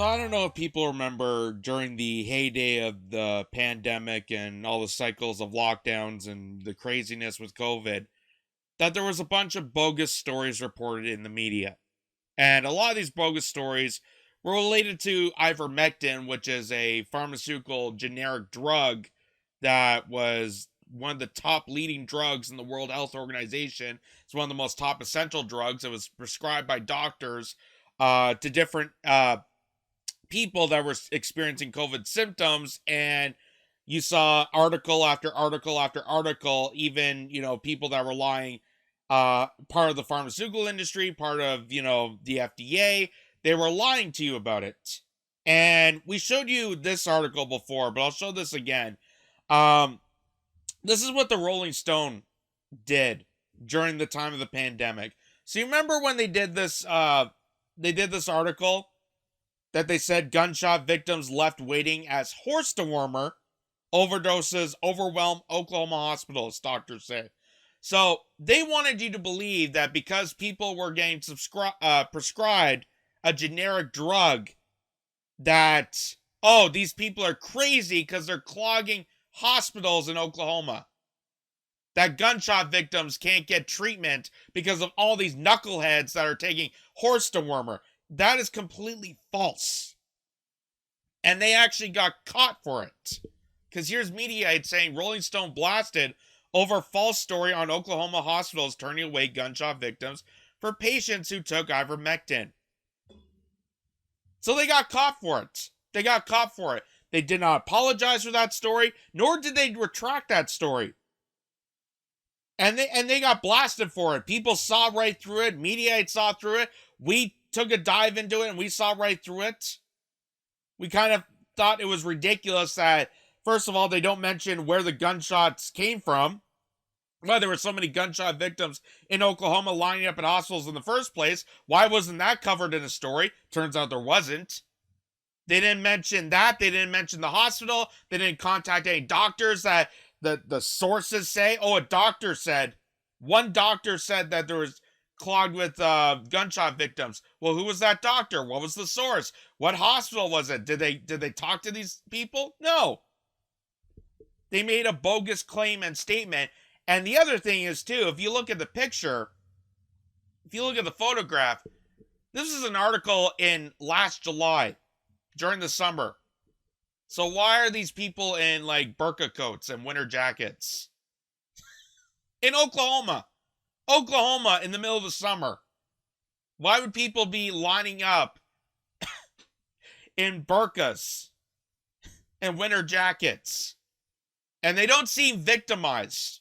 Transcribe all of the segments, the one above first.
So I don't know if people remember during the heyday of the pandemic and all the cycles of lockdowns and the craziness with COVID, that there was a bunch of bogus stories reported in the media. And a lot of these bogus stories were related to ivermectin, which is a pharmaceutical generic drug that was one of the top leading drugs in the World Health Organization. It's one of the most top essential drugs. It was prescribed by doctors to different people that were experiencing COVID symptoms, and you saw article after article after article, even, people that were lying, part of the pharmaceutical industry, part of, the FDA, they were lying to you about it. And we showed you this article before, but I'll show this again. Um, this is what the Rolling Stone did during the time of the pandemic. So you remember when they did this article that they said gunshot victims left waiting as horse dewormer overdoses overwhelm Oklahoma hospitals, doctors say. So they wanted you to believe that because people were getting prescribed a generic drug, that, oh, these people are crazy because they're clogging hospitals in Oklahoma. That gunshot victims can't get treatment because of all these knuckleheads that are taking horse dewormer. That is completely false. And they actually got caught for it. Because here's Mediaite saying Rolling Stone blasted over false story on Oklahoma hospitals turning away gunshot victims for patients who took ivermectin. So they got caught for it. They got caught for it. They did not apologize for that story, nor did they retract that story. And they got blasted for it. People saw right through it. Mediaite saw through it. We took a dive into it and we saw right through it. We kind of thought it was ridiculous that, first of all, they don't mention where the gunshots came from. Why there were so many gunshot victims in Oklahoma lining up at hospitals in the first place. Why wasn't that covered in a story? Turns out there wasn't. They didn't mention that. They didn't mention the hospital. They didn't contact any doctors that the sources say. Oh, a doctor said. One doctor said that there was clogged with gunshot victims. Well, who was that doctor? What was the source? What hospital was it? Did they talk to these people? No. They made a bogus claim and statement. And the other thing is, too, if you look at the picture, if you look at the photograph, this is an article in last July during the summer. So why are these people in like burqa coats and winter jackets? In Oklahoma. Oklahoma in the middle of the summer. Why would people be lining up in burqas and winter jackets? And they don't seem victimized.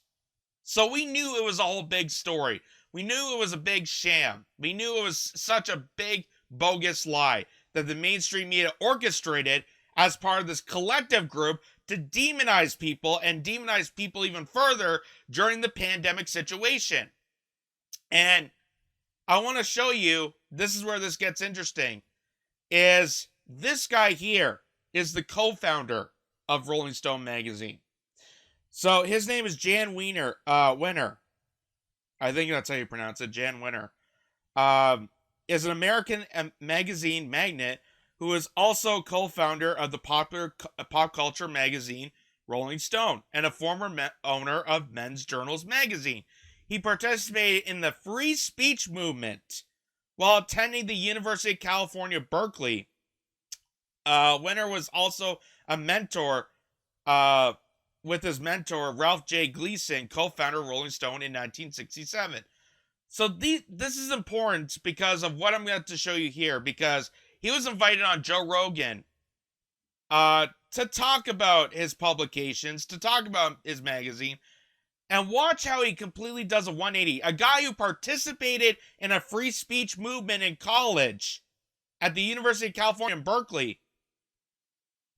So we knew it was a whole big story. We knew it was a big sham. We knew it was such a big bogus lie that the mainstream media orchestrated as part of this collective group to demonize people and demonize people even further during the pandemic situation. And I want to show you, this is where this gets interesting, is this guy here is the co-founder of Rolling Stone magazine. So his name is Jan Winner. I think that's how you pronounce it, Jan Winner. Is an American magazine magnate who is also co-founder of the popular pop culture magazine Rolling Stone and a former owner of Men's Journals magazine. He participated in the free speech movement while attending the University of California, Berkeley. Winner was also a mentor with his mentor, Ralph J. Gleason, co-founder of Rolling Stone in 1967. So this is important because of what I'm going to show you here, because he was invited on Joe Rogan to talk about his publications, to talk about his magazine, and watch how he completely does a 180. A guy who participated in a free speech movement in college at the University of California in Berkeley.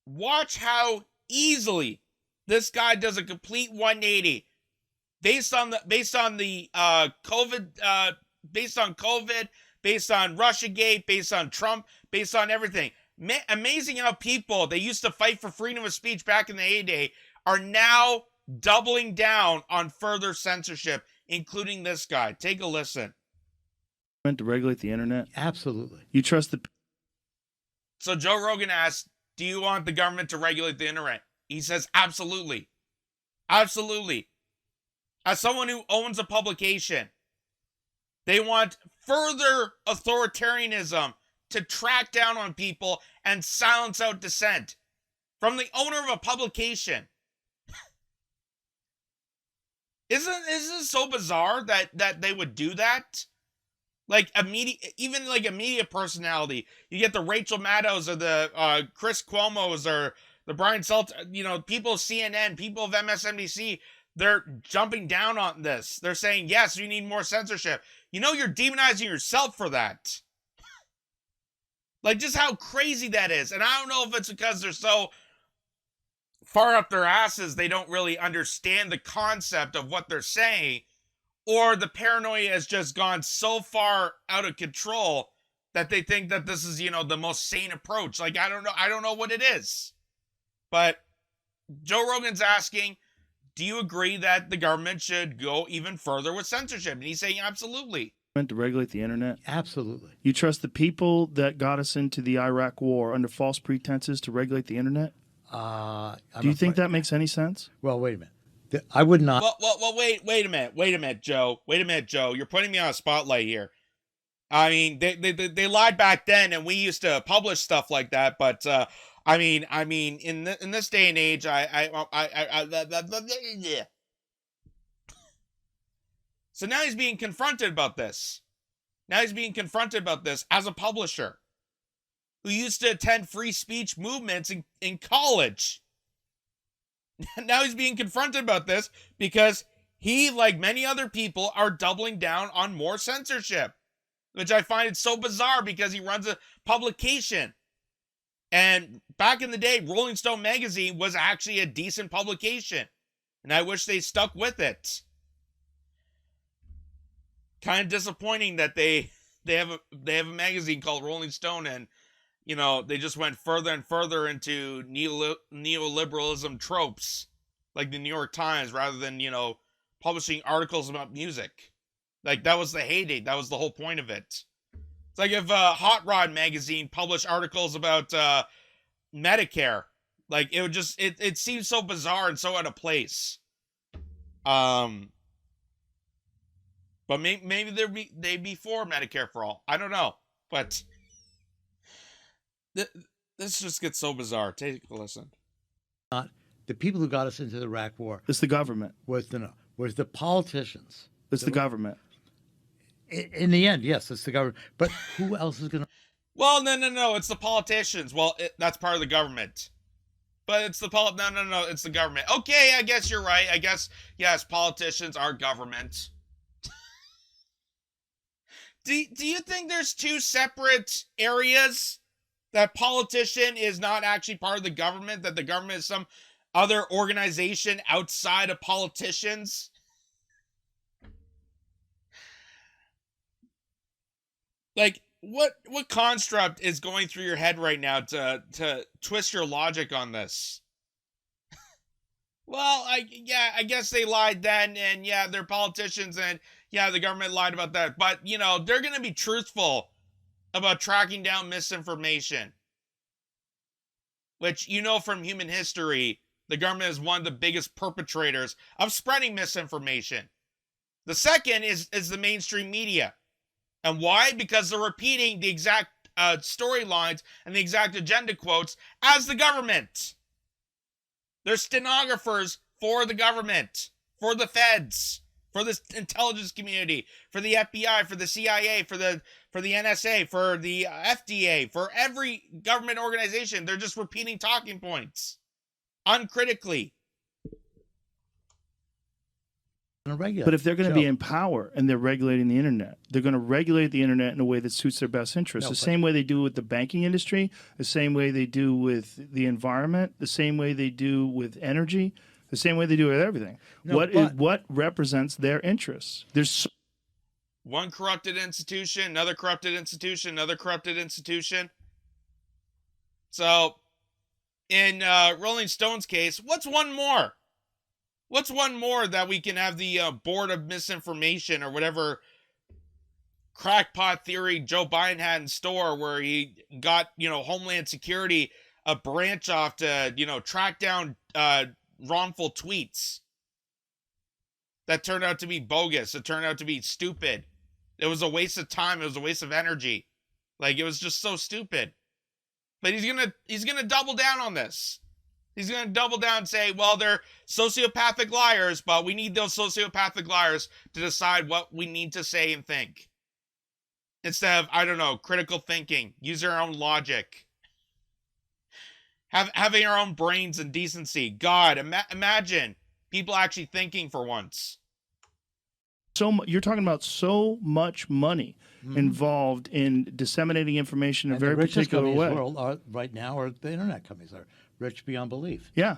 Watch how easily this guy does a complete 180 based on the COVID, based on COVID, based on Russiagate, based on Trump, based on everything. Amazing how people that used to fight for freedom of speech back in the heyday are now doubling down on further censorship, including this guy. Take a listen. To regulate the internet? Absolutely. You trust the So Joe Rogan asked, do you want the government to regulate the internet? He says, absolutely. Absolutely. As someone who owns a publication, they want further authoritarianism to track down on people and silence out dissent from the owner of a publication. Isn't it so bizarre that they would do that? Like a media personality, you get the Rachel Maddows or the Chris Cuomo's or the Brian Salt, people of CNN, people of MSNBC, they're jumping down on this. They're saying, yes, you need more censorship. You're demonizing yourself for that. Like, just how crazy that is. And I don't know if it's because they're so far up their asses, they don't really understand the concept of what they're saying, or the paranoia has just gone so far out of control that they think that this is, the most sane approach. Like, I don't know what it is. But Joe Rogan's asking, do you agree that the government should go even further with censorship? And he's saying absolutely. To regulate the internet? Absolutely. You trust the people that got us into the Iraq war under false pretenses to regulate the internet? Do you think that makes any sense? Well, wait a minute. I would not. Well, wait a minute, Joe. Wait a minute, Joe. You're putting me on a spotlight here. I mean, they lied back then, and we used to publish stuff like that. But I mean, in this day and age, yeah. So now he's being confronted about this. Now he's being confronted about this as a publisher who used to attend free speech movements in college. Now he's being confronted about this because he, like many other people, are doubling down on more censorship, which I find it so bizarre because he runs a publication. And back in the day, Rolling Stone magazine was actually a decent publication, and I wish they stuck with it. Kind of disappointing that they have a magazine called Rolling Stone, and they just went further and further into neoliberalism tropes, like the New York Times, rather than publishing articles about music. Like, that was the heyday. That was the whole point of it. It's like if Hot Rod magazine published articles about Medicare. Like, it would just it seems so bizarre and so out of place. But maybe they'd be for Medicare for all. I don't know. But this just gets so bizarre. Take a listen. Not the people who got us into the Iraq War. It's the government. Was the politicians. It's the government. In the end, yes, it's the government. But who else is going to? Well, no. It's the politicians. Well, that's part of the government. But it's the no. It's the government. Okay, I guess you're right. I guess, yes, politicians are government. Do you think there's two separate areas? That politician is not actually part of the government? That the government is some other organization outside of politicians? Like, what construct is going through your head right now to twist your logic on this? Well, I guess they lied then, and yeah, they're politicians, and yeah, the government lied about that. But, they're going to be truthful about tracking down misinformation. Which, from human history, the government is one of the biggest perpetrators of spreading misinformation. The second is the mainstream media. And why? Because they're repeating the exact storylines and the exact agenda quotes as the government. They're stenographers for the government, for the feds, for the intelligence community, for the FBI, for the CIA, for the NSA, for the FDA, for every government organization. They're just repeating talking points uncritically. But if they're going to be in power and they're regulating the internet, they're going to regulate the internet in a way that suits their best interests. The same way they do with the banking industry, the same way they do with the environment, the same way they do with energy, the same way they do with everything. What represents their interests? There's one corrupted institution, another corrupted institution, another corrupted institution. So, in Rolling Stone's case, what's one more? What's one more that we can have the Board of Misinformation or whatever crackpot theory Joe Biden had in store where he got, Homeland Security a branch off to, track down wrongful tweets that turned out to be bogus. It turned out to be stupid. It was a waste of time. It was a waste of energy. Like, it was just so stupid. But he's gonna double down on this. He's gonna double down and say, well, they're sociopathic liars, but we need those sociopathic liars to decide what we need to say and think. Instead of, I don't know, critical thinking, use our own logic. Having our own brains and decency. God, imagine people actually thinking for once. You're talking about so much money involved in disseminating information in a very particular way. The richest companies in the world right now are the internet companies are rich beyond belief. Yeah,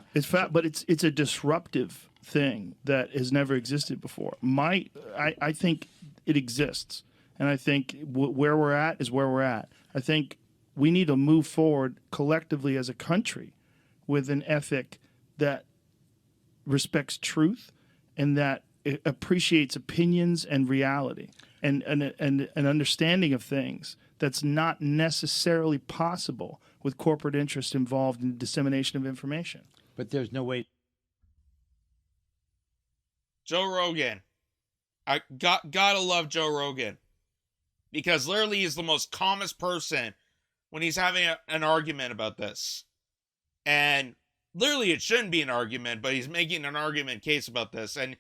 but it's a disruptive thing that has never existed before. I think it exists, and I think where we're at is where we're at. I think we need to move forward collectively as a country with an ethic that respects truth and that it appreciates opinions and reality and an understanding of things that's not necessarily possible with corporate interest involved in the dissemination of information. But there's no way. Joe Rogan. I gotta love Joe Rogan. Because literally he's the most calmest person when he's having an argument about this. And literally it shouldn't be an argument, but he's making an argument case about this. And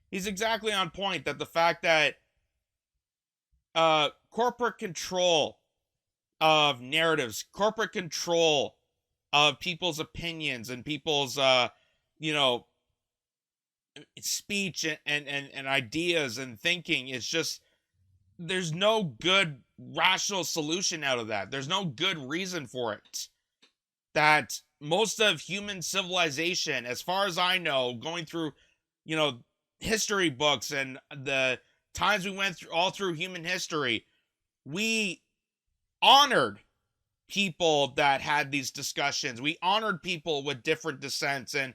he's exactly on point that the fact that corporate control of narratives, corporate control of people's opinions and people's, speech and ideas and thinking is just, there's no good rational solution out of that. There's no good reason for it. That most of human civilization, as far as I know, going through, history books and the times we went through all through human history, we honored people that had these discussions. We honored people with different dissents and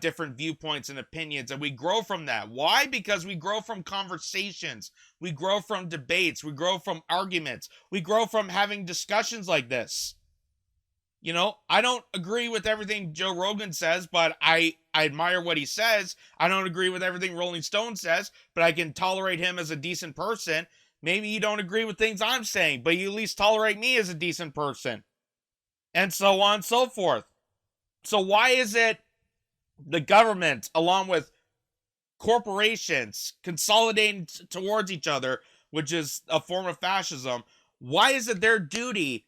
different viewpoints and opinions, and we grow from that. Why? Because we grow from conversations. We grow from debates. We grow from arguments. We grow from having discussions like this. I don't agree with everything Joe Rogan says, but I admire what he says. I don't agree with everything Rolling Stone says, but I can tolerate him as a decent person. Maybe you don't agree with things I'm saying, but you at least tolerate me as a decent person. And so on and so forth. So why is it the government, along with corporations, consolidating towards each other, which is a form of fascism, why is it their duty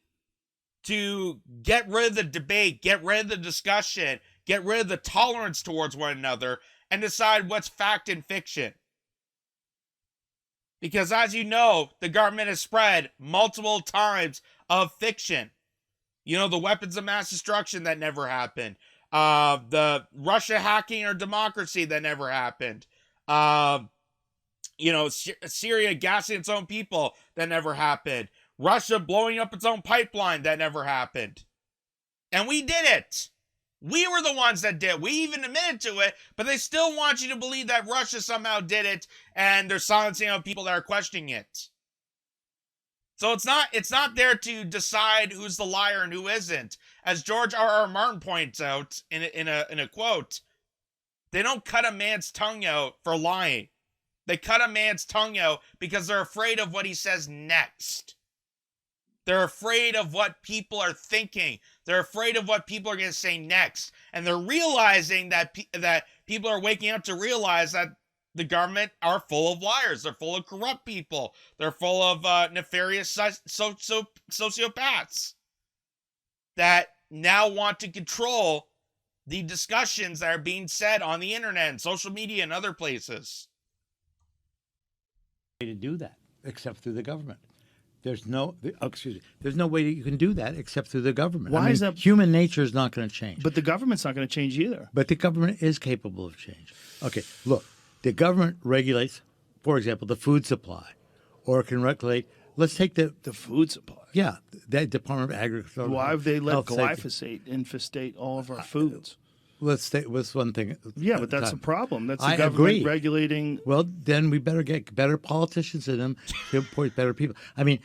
to get rid of the debate, get rid of the discussion, get rid of the tolerance towards one another, and decide what's fact and fiction? Because as you know, the government has spread multiple times of fiction. The weapons of mass destruction that never happened. The Russia hacking our democracy that never happened. Syria gassing its own people that never happened. Russia blowing up its own pipeline that never happened. And we did it. We were the ones that did. We even admitted to it, but they still want you to believe that Russia somehow did it, and they're silencing out people that are questioning it. So it's not there to decide who's the liar and who isn't. As George R.R. Martin points out in a quote, they don't cut a man's tongue out for lying. They cut a man's tongue out because they're afraid of what he says next. They're afraid of what people are thinking. They're afraid of what people are going to say next. And they're realizing that people are waking up to realize that the government are full of liars. They're full of corrupt people. They're full of nefarious sociopaths that now want to control the discussions that are being said on the internet and social media and other places. To do that except through the government. There's no way that you can do that except through the government. Why is that? Human nature is not going to change. But the government's not going to change either. But the government is capable of change. Okay, look, the government regulates, for example, the food supply, or it can regulate. Let's take the food supply. Yeah, the Department of Agriculture. Why have they let Health glyphosate infestate all of our foods? let's stay with one thing. Yeah, but that's a problem. That's the I government agree. regulating. Well, then we better get better politicians in them to appoint better people. I mean,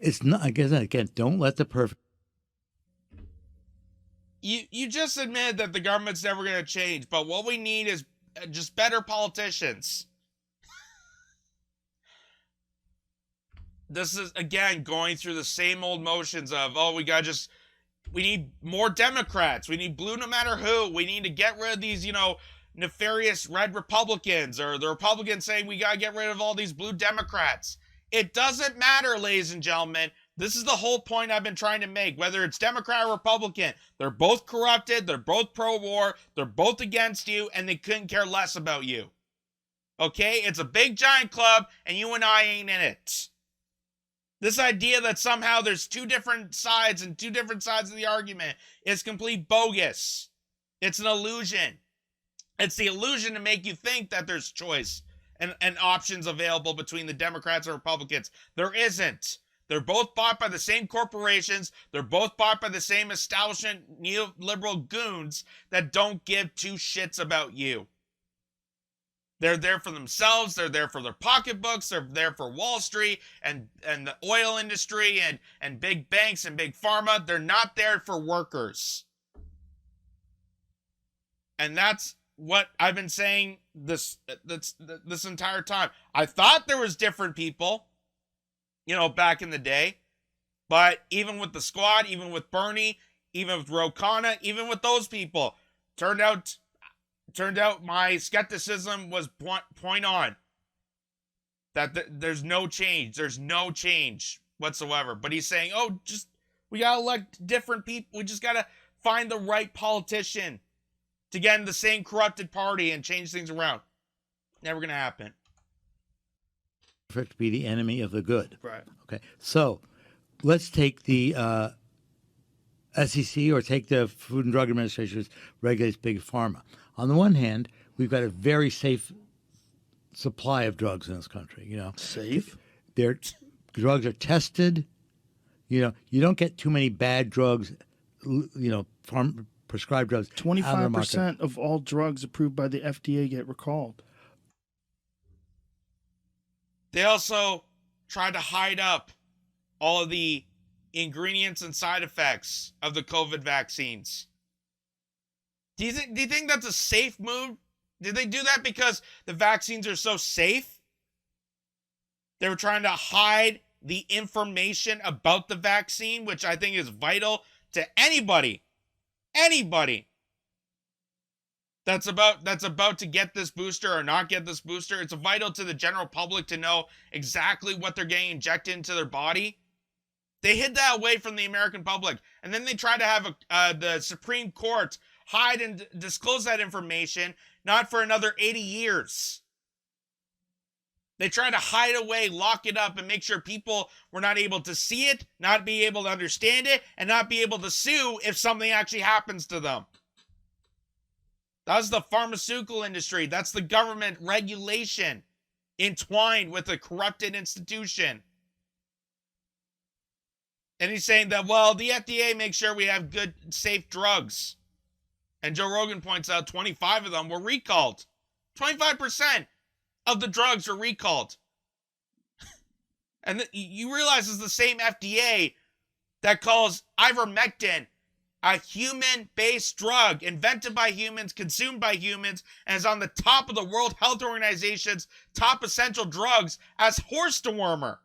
it's not, again, don't let the perfect. You just admitted that the government's never going to change, but what we need is just better politicians. This is, again, going through the same old motions of, we need more Democrats. We need blue no matter who. We need to get rid of these, nefarious red Republicans, or the Republicans saying we got to get rid of all these blue Democrats. It doesn't matter, ladies and gentlemen. This is the whole point I've been trying to make. Whether it's Democrat or Republican, they're both corrupted, they're both pro-war, they're both against you, and they couldn't care less about you. Okay? It's a big giant club, and you and I ain't in it. This idea that somehow there's two different sides and two different sides of the argument is complete bogus. It's an illusion. It's the illusion to make you think that there's choice and options available between the Democrats and Republicans. There isn't. They're both bought by the same corporations. They're both bought by the same establishment neoliberal goons that don't give two shits about you. They're there for themselves. They're there for their pocketbooks. They're there for Wall Street and the oil industry and big banks and big pharma. They're not there for workers. And that's what I've been saying this entire time. I thought there was different people, back in the day. But even with the squad, even with Bernie, even with Ro Khanna, even with those people, turned out my skepticism was point on. That there's no change. There's no change whatsoever. But he's saying, we got to elect different people. We just got to find the right politician to get in the same corrupted party and change things around. Never going to happen. To be the enemy of the good. Right. Okay. So let's take the SEC or take the Food and Drug Administration, which regulates big pharma. On the one hand, we've got a very safe supply of drugs in this country. Safe? Drugs are tested. You don't get too many bad drugs, prescribed drugs. 25% of all drugs approved by the FDA get recalled. They also tried to hide up all of the ingredients and side effects of the COVID vaccines. Do you think that's a safe move? Did they do that because the vaccines are so safe? They were trying to hide the information about the vaccine, which I think is vital to anybody that's about to get this booster or not get this booster. It's vital to the general public to know exactly what they're getting injected into their body. They hid that away from the American public, and then they tried to have the Supreme Court hide and disclose that information, not for another 80 years. They tried to hide away, lock it up, and make sure people were not able to see it, not be able to understand it, and not be able to sue if something actually happens to them. That's the pharmaceutical industry. That's the government regulation entwined with a corrupted institution. And he's saying that, the FDA makes sure we have good, safe drugs. And Joe Rogan points out 25 of them were recalled. 25% of the drugs were recalled. And you realize it's the same FDA that calls ivermectin a human-based drug invented by humans, consumed by humans, and is on the top of the World Health Organization's top essential drugs as horse dewormer.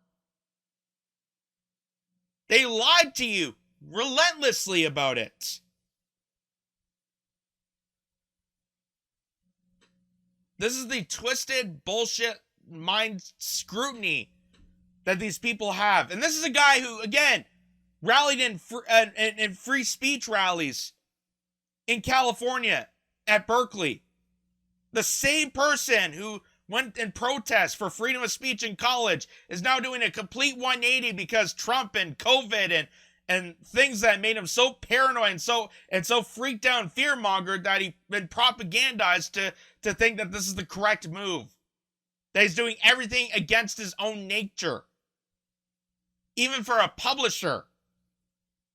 They lied to you relentlessly about it. This is the twisted bullshit mind scrutiny that these people have. And this is a guy who, again, rallied in free speech rallies in California at Berkeley. The same person who went in protest for freedom of speech in college is now doing a complete 180 because Trump and COVID and things that made him so paranoid and so freaked out and fear-mongered that he's been propagandized to think that this is the correct move. That he's doing everything against his own nature. Even for a publisher.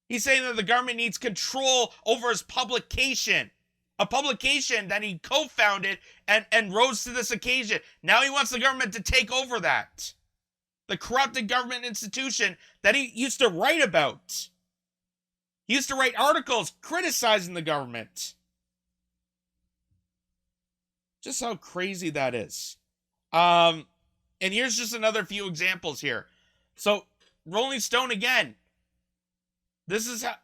He's saying that the government needs control over his publication. a publication that he co-founded and rose to this occasion. Now he wants the government to take over that. The corrupted government institution that he used to write about. He used to write articles criticizing the government. Just how crazy that is. And here's just another few examples here. So, Rolling Stone again. This is how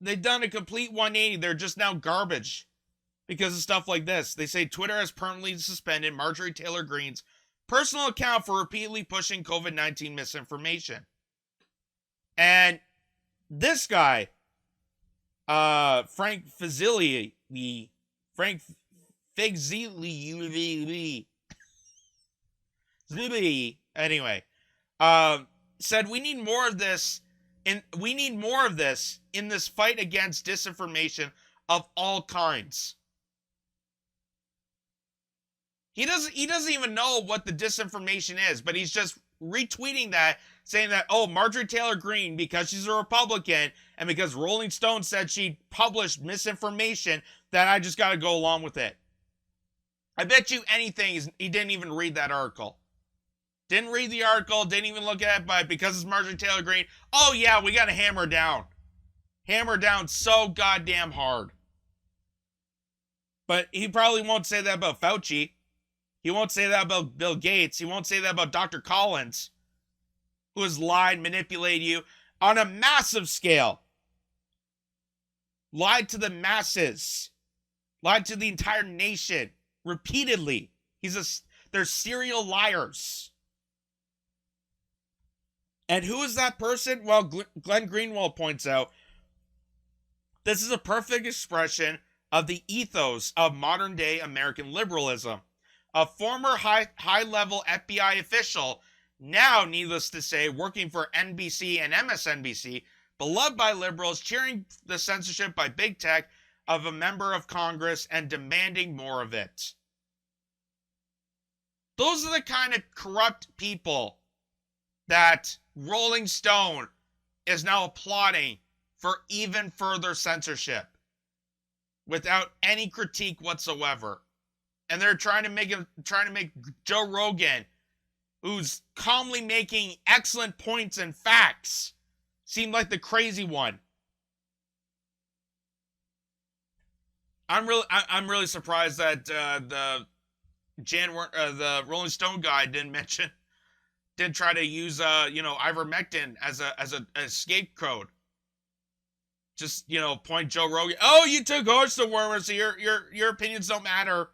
they've done a complete 180. They're just now garbage because of stuff like this. They say Twitter has permanently suspended Marjorie Taylor Greene's personal account for repeatedly pushing COVID-19 misinformation. And this guy, Frank Fazili, anyway, said we need more of this in this fight against disinformation of all kinds. He doesn't even know what the disinformation is, but he's just retweeting that, saying that, oh, Marjorie Taylor Greene, because she's a Republican and because Rolling Stone said she published misinformation, that I just got to go along with it. I bet you anything he didn't even read that article. Didn't read the article, didn't even look at it, but because it's Marjorie Taylor Greene, oh yeah, we got to hammer down. Hammer down so goddamn hard. But he probably won't say that about Fauci. He won't say that about Bill Gates. He won't say that about Dr. Collins, who has lied, manipulated you on a massive scale. Lied to the masses. Lied to the entire nation repeatedly. They're serial liars. And who is that person? Well, Glenn Greenwald points out, this is a perfect expression of the ethos of modern-day American liberalism. A former high-level FBI official, now, needless to say, working for NBC and MSNBC, beloved by liberals, cheering the censorship by big tech of a member of Congress and demanding more of it. Those are the kind of corrupt people that Rolling Stone is now applauding for even further censorship without any critique whatsoever. And they're trying to make Joe Rogan, who's calmly making excellent points and facts, seem like the crazy one. I'm really surprised that the Rolling Stone guy didn't try to use ivermectin as a scapegoat. Just point Joe Rogan. Oh, you took horse to wormer, so your opinions don't matter.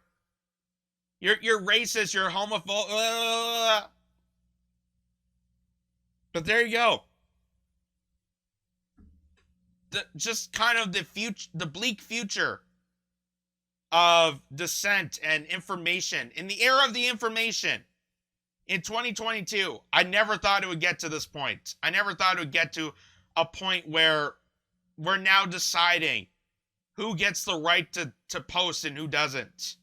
You're racist. You're homophobic. But there you go. Just kind of the bleak future of dissent and information in the era of the information in 2022. I never thought it would get to this point. I never thought it would get to a point where we're now deciding who gets the right to post and who doesn't.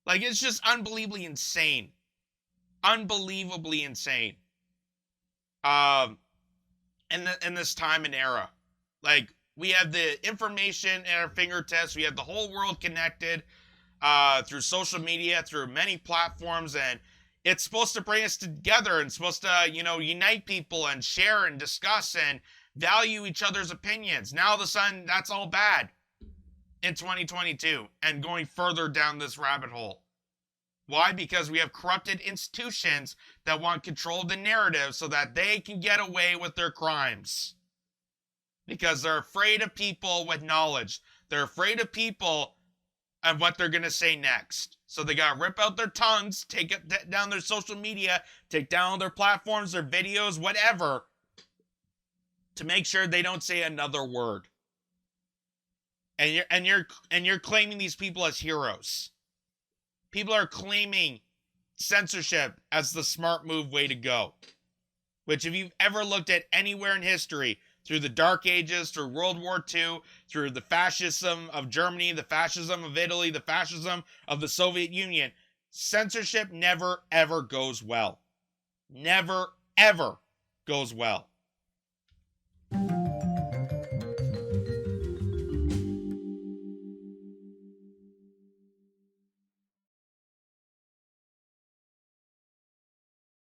Like, it's just unbelievably insane. Unbelievably insane. In this time and era. Like, we have the information at our fingertips. We have the whole world connected through social media, through many platforms, and it's supposed to bring us together and supposed to, unite people and share and discuss and value each other's opinions. Now all of a sudden, that's all bad in 2022 and going further down this rabbit hole. Why? Because we have corrupted institutions that want control of the narrative so that they can get away with their crimes. Because they're afraid of people with knowledge. They're afraid of people and what they're going to say next. So they got to rip out their tongues, take it down their social media, take down their platforms, their videos, whatever, to make sure they don't say another word. And you're claiming these people as heroes. People are claiming censorship as the smart move way to go. Which, if you've ever looked at anywhere in history, through the Dark Ages, through World War II, through the fascism of Germany, the fascism of Italy, the fascism of the Soviet Union, censorship never, ever goes well. Never, ever goes well.